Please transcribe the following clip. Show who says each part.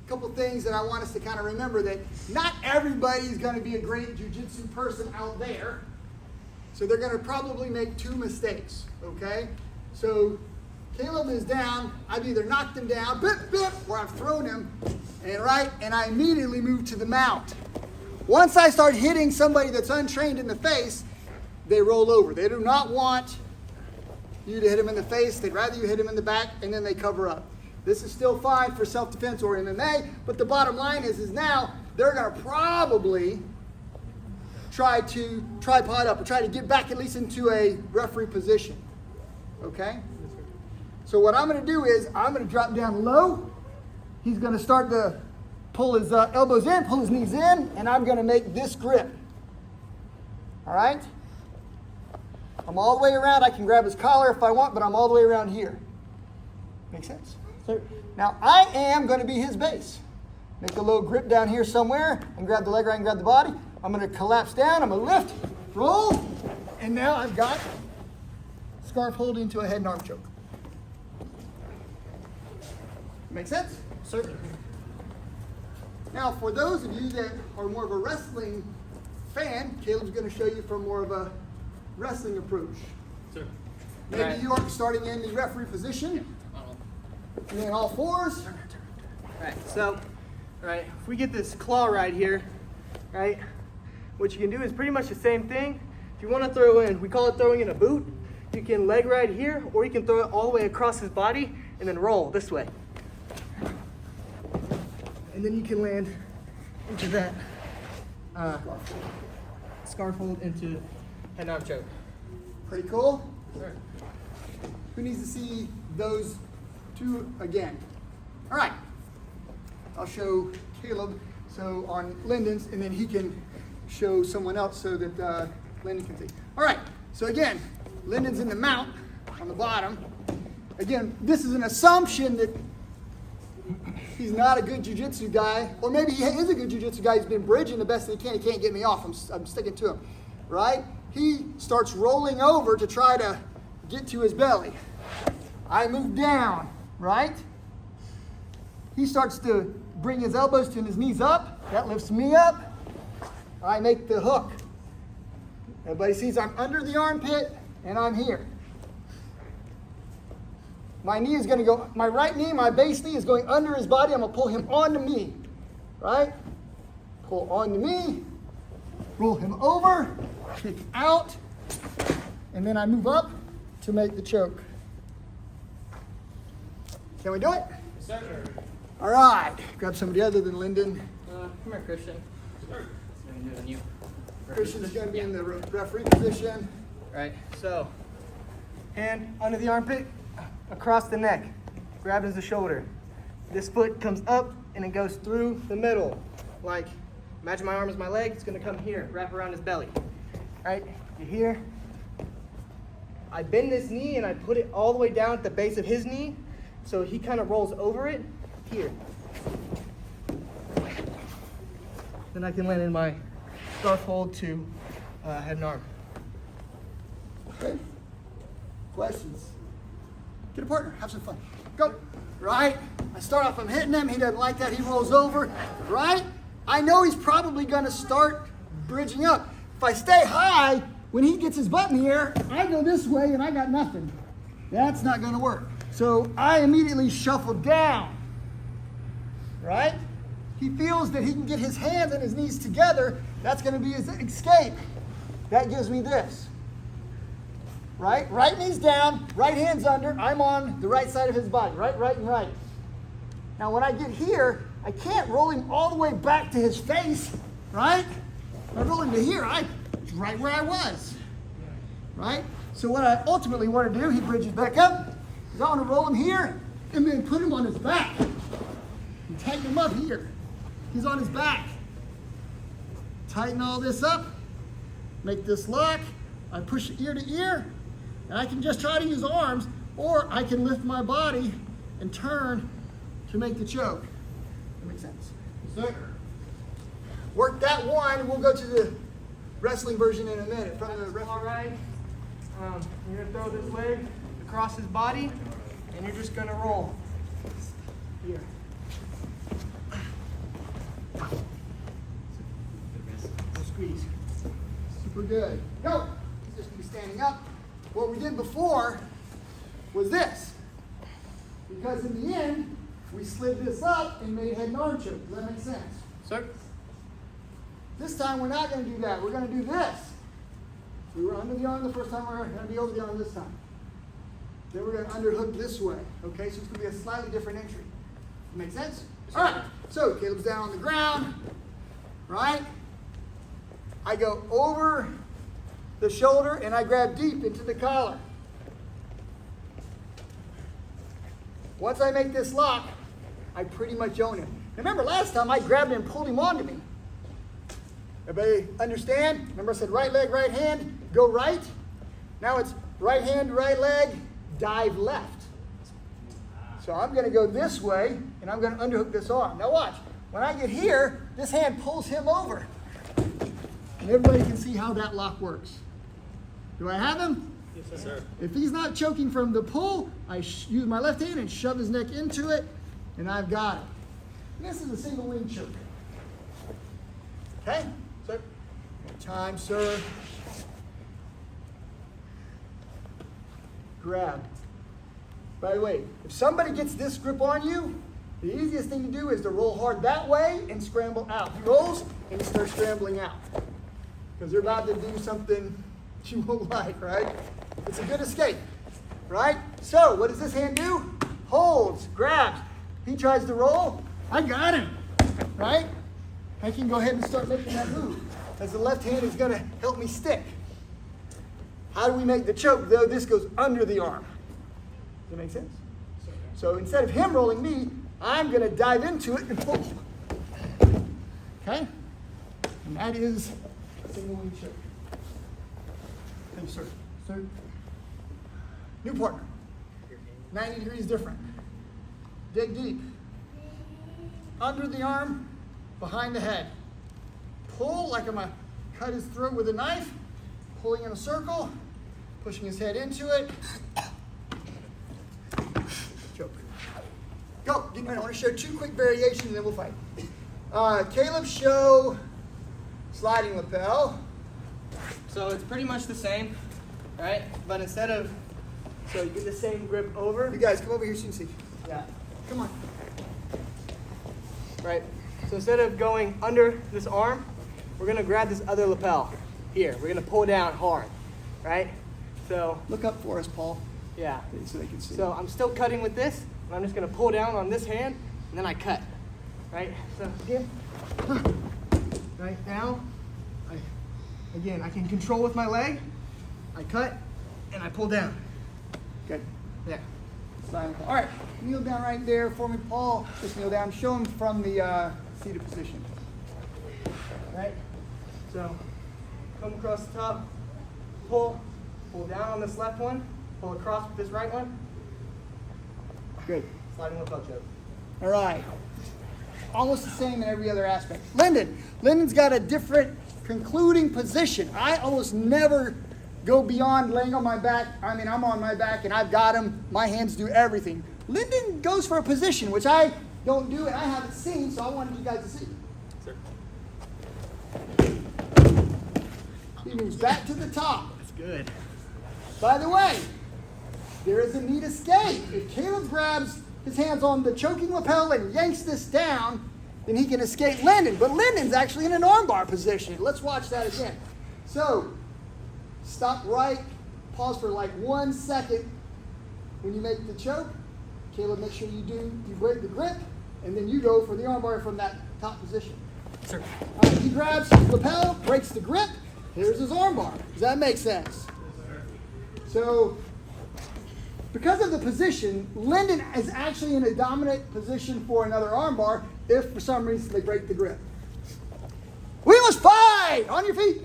Speaker 1: couple things that I want us to kind of remember, that not everybody's going to be a great jiu-jitsu person out there. So they're going to probably make two mistakes, okay? So Caleb is down. I've either knocked him down, or I've thrown him, and I immediately move to the mount. Once I start hitting somebody that's untrained in the face, they roll over. They do not want you to hit them in the face. They'd rather you hit them in the back, and then they cover up. This is still fine for self-defense or MMA, but the bottom line is now they're going to probably try to tripod up or try to get back at least into a referee position. Okay? So what I'm going to do is I'm going to drop down low. He's going to start to pull his elbows in, pull his knees in, and I'm going to make this grip. All right? I'm all the way around. I can grab his collar if I want, but I'm all the way around here. Make sense? So now I am going to be his base. Make a low grip down here somewhere and grab the leg right and grab the body. I'm going to collapse down. I'm going to lift, roll, and now I've got scarf hold into a head and arm choke. Make sense? Certainly. Now, for those of you that are more of a wrestling fan, Caleb's going to show you from more of a wrestling approach. Sure. Maybe you are starting in the referee position. And then all fours.
Speaker 2: Alright, so, if we get this claw right here, right, what you can do is pretty much the same thing. If you want to throw in, we call it throwing in a boot, you can leg right here, or you can throw it all the way across his body and then roll this way. And then you can land into that scarf hold into head and arm choke.
Speaker 1: Pretty cool?
Speaker 2: Sure.
Speaker 1: Who needs to see those two again? All right. I'll show Caleb so on Lyndon's, and then he can show someone else so that Lyndon can see. All right. So again, Lyndon's in the mount on the bottom. Again, this is an assumption that he's not a good jiu-jitsu guy, or maybe he is a good jiu-jitsu guy. He's been bridging the best that he can. He can't get me off. I'm sticking to him, right? He starts rolling over to try to get to his belly. I move down, right? He starts to bring his elbows to his knees up. That lifts me up. I make the hook. Everybody sees I'm under the armpit, and I'm here. My knee is going to go, my right knee, my base knee is going under his body. I'm going to pull him onto me, right? Pull onto me, roll him over, kick out, and then I move up to make the choke. Can we do it?
Speaker 2: Yes, sir.
Speaker 1: All right. Grab somebody other than Lyndon.
Speaker 2: Come here, Christian. Sure.
Speaker 1: Christian's going to be in the referee position.
Speaker 2: Right, so, hand under the armpit, across the neck, grabs the shoulder. This foot comes up and it goes through the middle. Like, imagine my arm is my leg, it's gonna come here, wrap around his belly. Right, you're here. I bend this knee and I put it all the way down at the base of his knee, so he kind of rolls over it here. Then I can land in my scarf hold to head and arm.
Speaker 1: Okay. Questions? Get a partner. Have some fun. Go. Right. I start off, I'm hitting him. He doesn't like that. He rolls over. Right. I know he's probably going to start bridging up. If I stay high, when he gets his butt in the air, I go this way and I got nothing. That's not going to work. So I immediately shuffle down. Right. He feels that he can get his hands and his knees together. That's going to be his escape. That gives me this. Right? Right knee's down, right hand's under. I'm on the right side of his body. Right, and right. Now when I get here, I can't roll him all the way back to his face. Right? If I roll him to here, it's right where I was. Right? So what I ultimately want to do, he bridges back up, is I want to roll him here and then put him on his back. And tighten him up here. He's on his back. Tighten all this up. Make this lock. I push ear to ear. And I can just try to use arms, or I can lift my body and turn to make the choke. That makes sense? Yes, sir. Work that one, and we'll go to the wrestling version in a minute.
Speaker 2: All right. You're going to throw this leg across his body, and you're just going to roll. Here.
Speaker 1: squeeze. Super good. Go. He's just going to be standing up. What we did before was this. Because in the end, we slid this up and made head and arm choke. Does that make sense?
Speaker 2: Sir?
Speaker 1: This time we're not going to do that. We're going to do this. We were under the arm the first time. We're going to be over the arm this time. Then we're going to underhook this way. Okay, so it's going to be a slightly different entry. Make sense? All right. So Caleb's down on the ground. Right? I go over the shoulder and I grab deep into the collar. Once I make this lock, I pretty much own him. Remember last time I grabbed him and pulled him onto me. Everybody understand? Remember I said right leg, right hand, go right. Now it's right hand, right leg, dive left. So I'm going to go this way and I'm going to underhook this arm. Now watch. When I get here, this hand pulls him over. And everybody can see how that lock works. Do I have him?
Speaker 2: Yes, sir.
Speaker 1: If he's not choking from the pull, I use my left hand and shove his neck into it, and I've got it. This is a single wing choke. Okay? Sir. Time, sir. Grab. By the way, if somebody gets this grip on you, the easiest thing to do is to roll hard that way and scramble out. He rolls and he starts scrambling out. Because they're about to do something you won't like, right? It's a good escape, right? So what does this hand do? Holds, grabs. He tries to roll. I got him, right? I can go ahead and start making that move, as the left hand is going to help me stick. How do we make the choke, though this goes under the arm? Does that make sense? So instead of him rolling me, I'm going to dive into it and pull. Okay? And that is single wing choke. Thank you, sir. Sir. New partner. 90 degrees different. Dig deep. Under the arm, behind the head. Pull like I'm going to cut his throat with a knife. Pulling in a circle. Pushing his head into it. Choke. Go. Give me a minute. I want to show 2 quick variations and then we'll fight. Caleb, show sliding lapel.
Speaker 2: So it's pretty much the same, right? But instead of, so you get the same grip over.
Speaker 1: You guys, come over here so you can see.
Speaker 2: Yeah.
Speaker 1: Come on.
Speaker 2: Right. So instead of going under this arm, we're going to grab this other lapel here. We're going to pull down hard, right? So.
Speaker 1: Look up for us, Paul.
Speaker 2: Yeah.
Speaker 1: So they can see.
Speaker 2: So I'm still cutting with this, and I'm just going to pull down on this hand, and then I cut, right? So again, right now, again, I can control with my leg. I cut, and I pull down.
Speaker 1: Good.
Speaker 2: Yeah.
Speaker 1: All right, kneel down right there for me, Paul. Just kneel down. Show him from the seated position.
Speaker 2: Right? So, come across the top, pull down on this left one, pull across with this right one.
Speaker 1: Good.
Speaker 2: Sliding lapel choke.
Speaker 1: All right. Almost the same in every other aspect. Lyndon's got a different concluding position. I almost never go beyond laying on my back. I mean, I'm on my back and I've got him. My hands do everything. Lyndon goes for a position, which I don't do and I haven't seen, so I wanted you guys to see.
Speaker 2: Sir.
Speaker 1: He moves back to the top.
Speaker 2: That's good.
Speaker 1: By the way, there is a neat escape. If Caleb grabs his hands on the choking lapel and yanks this down, then he can escape Lyndon. But Lyndon's actually in an armbar position. Let's watch that again. So, stop right, pause for like 1 second when you make the choke. Caleb, make sure you break the grip, and then you go for the armbar from that top position.
Speaker 2: Sir.
Speaker 1: All right, he grabs his lapel, breaks the grip. Here's his armbar. Does that make sense? So, because of the position, Lyndon is actually in a dominant position for another armbar if for some reason they break the grip. We must fight! On your feet!